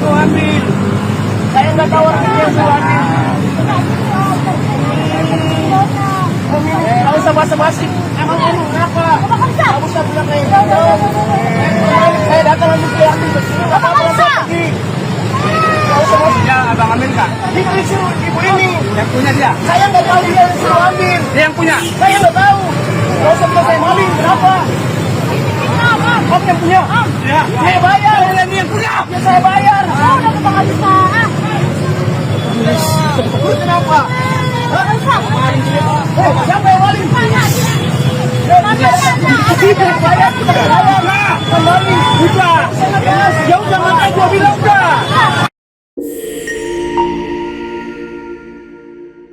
kau ambil. Saya nggak tahu orangnya yang suruh ambil. Nggak usah basa-basi. Emang kamu kenapa? Kamu usah bilang kayak gitu. Saya datang lagi ke ambil bersih. Apa lagi? Nggak usah basa. Ya, abang ambil kak. Itu disuruh ibu ini. Yang punya dia. Saya nggak tahu dia yang suruh ambil. Dia yang punya. Saya nggak tahu. Nggak usah bilang saya maling. Kenapa? Om yang punya. Ya. Saya bayar. Ini yang punya. Ya saya bayar. Udah kita bisa. Lu kenapa? Siapa yang maling? Bayar kita bayar. Kembali. Udah. Ya udah makanya gua bilang udah.